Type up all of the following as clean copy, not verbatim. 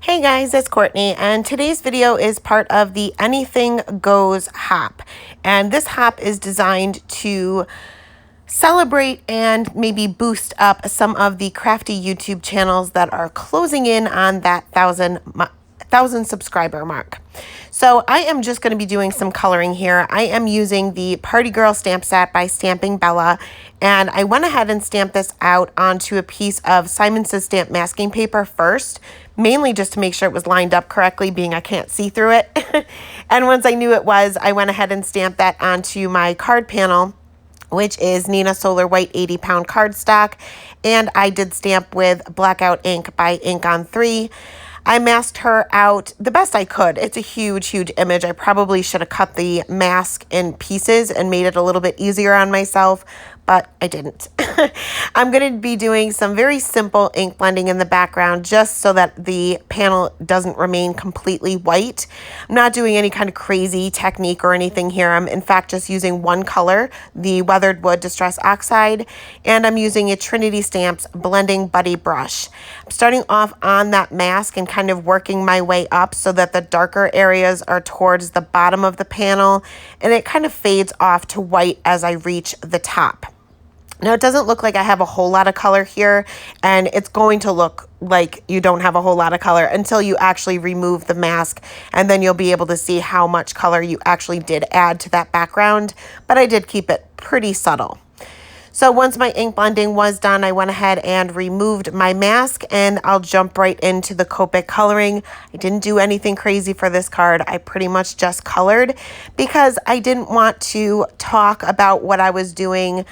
Hey guys, it's Courtney, and today's video is part of the Anything Goes hop. And this hop is designed to celebrate and maybe boost up some of the crafty YouTube channels that are closing in on that thousand subscriber mark. So I am just going to be doing some coloring here. I am using the Party Girl stamp set by Stamping Bella, and I went ahead and stamped this out onto a piece of Simon Says Stamp masking paper first, mainly just to make sure it was lined up correctly, being I can't see through it. And once I knew it was, I went ahead and stamped that onto my card panel, which is Nina Solar White 80-pound cardstock, and I did stamp with Blackout ink by Ink on 3. I masked her out the best I could. It's a huge, huge image. I probably should have cut the mask in pieces and made it a little bit easier on myself, but I didn't. I'm going to be doing some very simple ink blending in the background just so that the panel doesn't remain completely white. I'm not doing any kind of crazy technique or anything here. I'm in fact just using one color, the Weathered Wood Distress Oxide, and I'm using a Trinity Stamps blending buddy brush. I'm starting off on that mask and kind of working my way up so that the darker areas are towards the bottom of the panel, and it kind of fades off to white as I reach the top. Now, it doesn't look like I have a whole lot of color here, and it's going to look like you don't have a whole lot of color until you actually remove the mask, and then you'll be able to see how much color you actually did add to that background, but I did keep it pretty subtle. So once my ink blending was done, I went ahead and removed my mask, and I'll jump right into the Copic coloring. I didn't do anything crazy for this card. I pretty much just colored because I didn't want to talk about what I was doing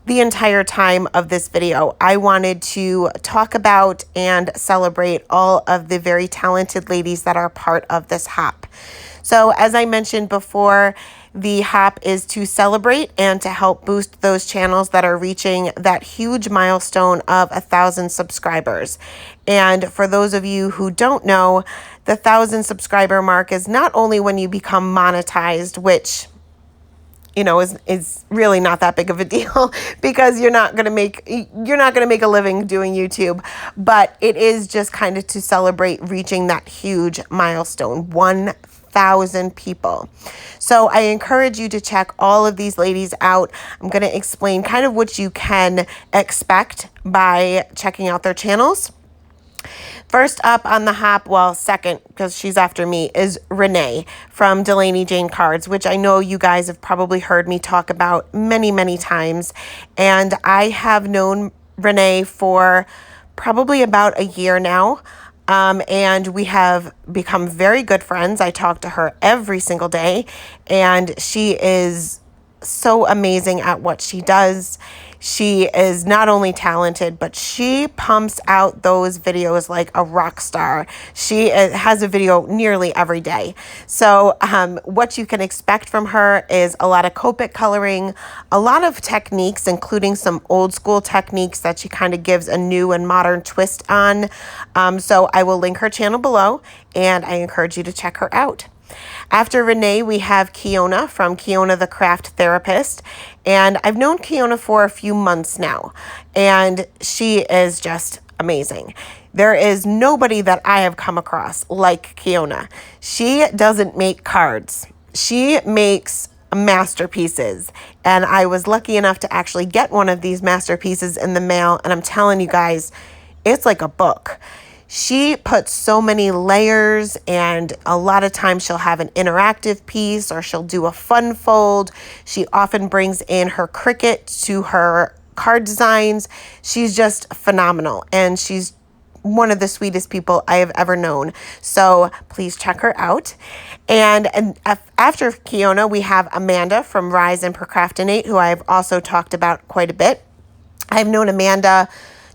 the entire time of this video. I wanted to talk about and celebrate all of the very talented ladies that are part of this hop. So as I mentioned before, the hop is to celebrate and to help boost those channels that are reaching that huge milestone of 1,000 subscribers. And for those of you who don't know, the 1,000 subscriber mark is not only when you become monetized, which is really not that big of a deal because you're not going to make a living doing YouTube, but it is just kind of to celebrate reaching that huge milestone, 1,000 people. So I encourage you to check all of these ladies out. I'm going to explain kind of what you can expect by checking out their channels. First up on the hop, well, second, because she's after me, is Renee from Delaney Jane Cards, which I know you guys have probably heard me talk about many, many times. And I have known Renee for probably about a year now. And we have become very good friends. I talk to her every single day, and she is so amazing at what she does. She is not only talented, but she pumps out those videos like a rock star. She has a video nearly every day. So what you can expect from her is a lot of Copic coloring, a lot of techniques, including some old school techniques that she kind of gives a new and modern twist on. So I will link her channel below, and I encourage you to check her out. After Renee, we have Kiona from Kiona the Craft Therapist, and I've known Kiona for a few months now, and she is just amazing. There is nobody that I have come across like Kiona. She doesn't make cards. She makes masterpieces, and I was lucky enough to actually get one of these masterpieces in the mail, and I'm telling you guys, it's like a book. She puts so many layers, and a lot of times she'll have an interactive piece or she'll do a fun fold. She often brings in her Cricut to her card designs. She's just phenomenal, and she's one of the sweetest people I have ever known. So please check her out. And after Kiona, we have Amanda from Rise and Procrastinate, who I've also talked about quite a bit. I've known Amanda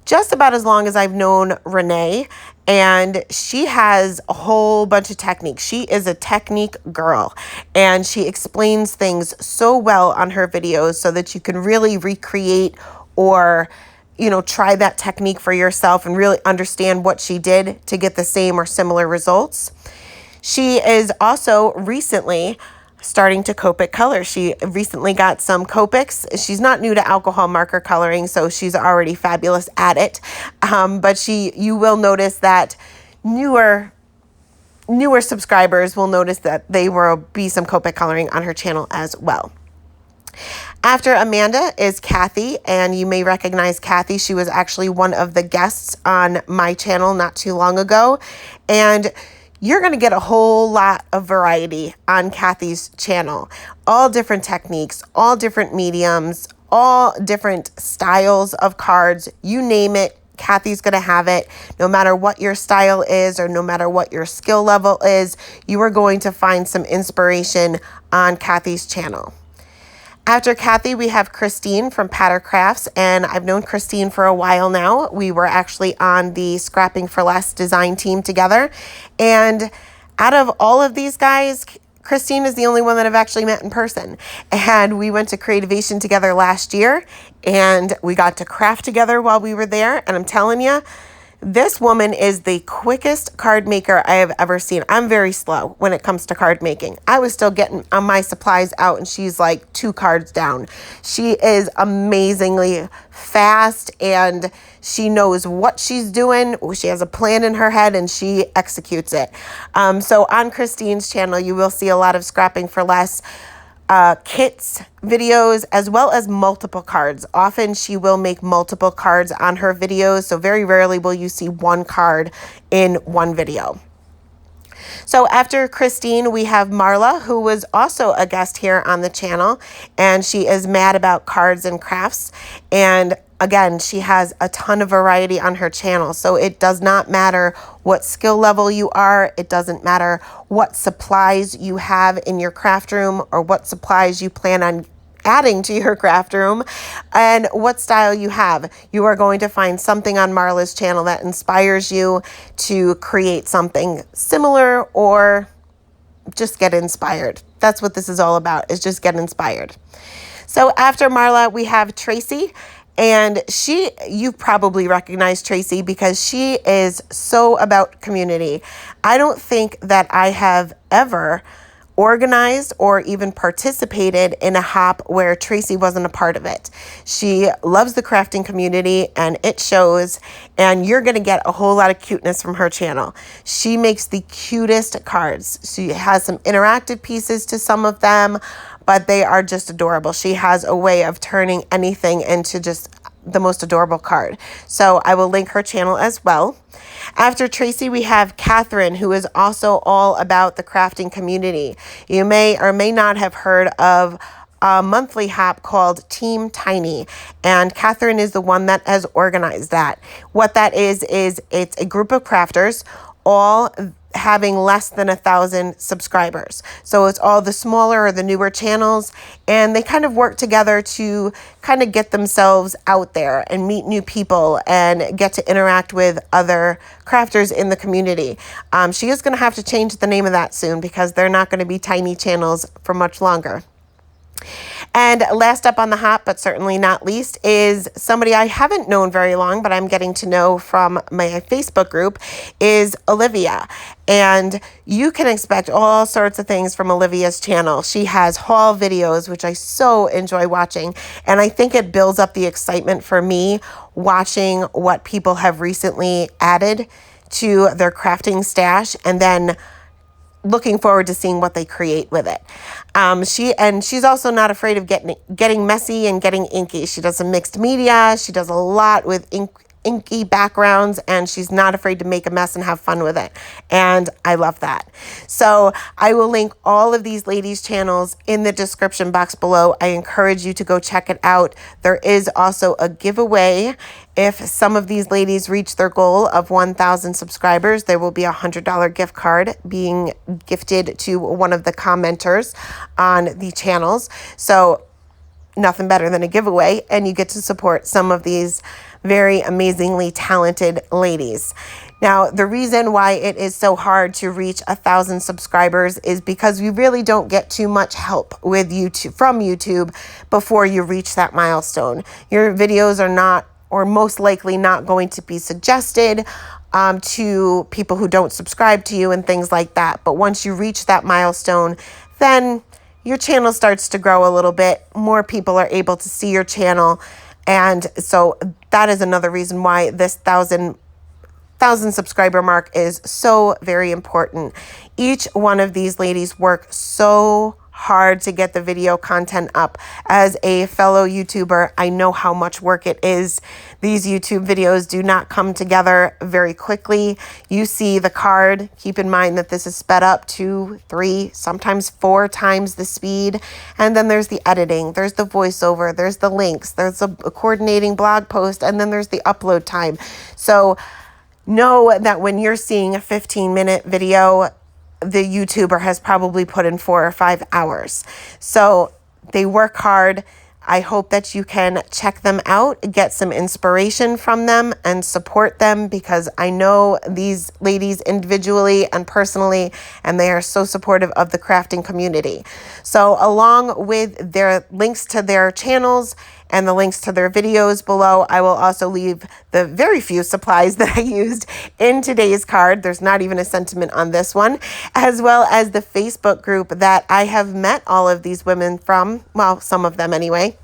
just about as long as I've known Renee, and she has a whole bunch of techniques. She is a technique girl, and she explains things so well on her videos so that you can really recreate or try that technique for yourself and really understand what she did to get the same or similar results. She is also recently starting to Copic color. She recently got some Copics. She's not new to alcohol marker coloring, so she's already fabulous at it. But you will notice that newer newer subscribers will notice that there will be some Copic coloring on her channel as well. After Amanda is Kathy, and you may recognize Kathy. She was actually one of the guests on my channel not too long ago, and you're going to get a whole lot of variety on Kathy's channel. All different techniques, all different mediums, all different styles of cards. You name it, Kathy's going to have it. No matter what your style is or no matter what your skill level is, you are going to find some inspiration on Kathy's channel. After Kathy, we have Christine from Patter Crafts, and I've known Christine for a while now. We were actually on the Scrapping for Less design team together, and out of all of these guys, Christine is the only one that I've actually met in person. And we went to Creativation together last year, and we got to craft together while we were there, and I'm telling you, this woman is the quickest card maker I have ever seen. I'm very slow when it comes to card making. I was still getting my supplies out and she's like 2 cards down. She is amazingly fast and she knows what she's doing. She has a plan in her head and she executes it. So on Christine's channel, you will see a lot of Scrapping for Less kits videos as well as multiple cards. Often she will make multiple cards on her videos, so very rarely will you see one card in one video. So after Christine, we have Marla, who was also a guest here on the channel, and she is mad about cards and crafts. And again, she has a ton of variety on her channel, so it does not matter what skill level you are. It doesn't matter what supplies you have in your craft room or what supplies you plan on adding to your craft room and what style you have. You are going to find something on Marla's channel that inspires you to create something similar or just get inspired. That's what this is all about, is just get inspired. So after Marla, we have Tracy. And you've probably recognized Tracy because she is so about community. I don't think that I have ever organized or even participated in a hop where Tracy wasn't a part of it. She loves the crafting community and it shows, and you're going to get a whole lot of cuteness from her channel. She makes the cutest cards. She has some interactive pieces to some of them, but they are just adorable. She has a way of turning anything into just the most adorable card. So I will link her channel as well. After Tracy, we have Catherine, who is also all about the crafting community. You may or may not have heard of a monthly hop called Team Tiny, and Catherine is the one that has organized that. What that is it's a group of crafters all having less than 1,000 subscribers. So it's all the smaller or the newer channels, and they kind of work together to kind of get themselves out there and meet new people and get to interact with other crafters in the community. She is going to have to change the name of that soon because they're not going to be tiny channels for much longer. And last up on the hop, but certainly not least, is somebody I haven't known very long, but I'm getting to know from my Facebook group, is Olivia. And you can expect all sorts of things from Olivia's channel. She has haul videos, which I so enjoy watching. And I think it builds up the excitement for me watching what people have recently added to their crafting stash and then looking forward to seeing what they create with it. She's also not afraid of getting messy and getting inky. She does some mixed media. She does a lot with inky backgrounds, and she's not afraid to make a mess and have fun with it. And I love that. So I will link all of these ladies' channels in the description box below. I encourage you to go check it out. There is also a giveaway. If some of these ladies reach their goal of 1,000 subscribers, there will be a $100 gift card being gifted to one of the commenters on the channels. So nothing better than a giveaway, and you get to support some of these very amazingly talented ladies. Now, the reason why it is so hard to reach 1,000 subscribers is because we really don't get too much help with YouTube from YouTube before you reach that milestone. Your videos are not, or most likely not, going to be suggested to people who don't subscribe to you and things like that. But once you reach that milestone, then your channel starts to grow a little bit. More people are able to see your channel. And so that is another reason why this 1,000 1,000 subscriber mark is so very important. Each one of these ladies work so hard to get the video content up. As a fellow YouTuber, I know how much work it is. These YouTube videos do not come together very quickly. You see the card. Keep in mind that this is sped up 2, 3, sometimes 4 times the speed. And then there's the editing, there's the voiceover, there's the links, there's a coordinating blog post, and then there's the upload time. So know that when you're seeing a 15-minute video, the YouTuber has probably put in 4 or 5 hours. So they work hard. I hope that you can check them out, get some inspiration from them, and support them, because I know these ladies individually and personally, and they are so supportive of the crafting community. So along with their links to their channels and the links to their videos below, I will also leave the very few supplies that I used in today's card. There's not even a sentiment on this one, as well as the Facebook group that I have met all of these women from, well, some of them anyway.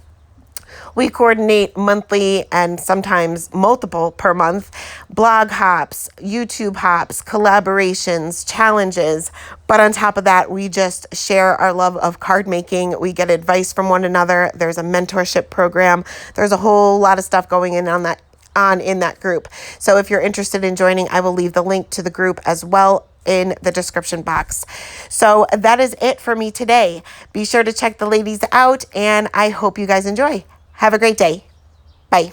We coordinate monthly and sometimes multiple per month blog hops, YouTube hops, collaborations, challenges. But on top of that, we just share our love of card making. We get advice from one another. There's a mentorship program. There's a whole lot of stuff going in that group. So if you're interested in joining, I will leave the link to the group as well in the description box. So that is it for me today. Be sure to check the ladies out, and I hope you guys enjoy. Have a great day. Bye.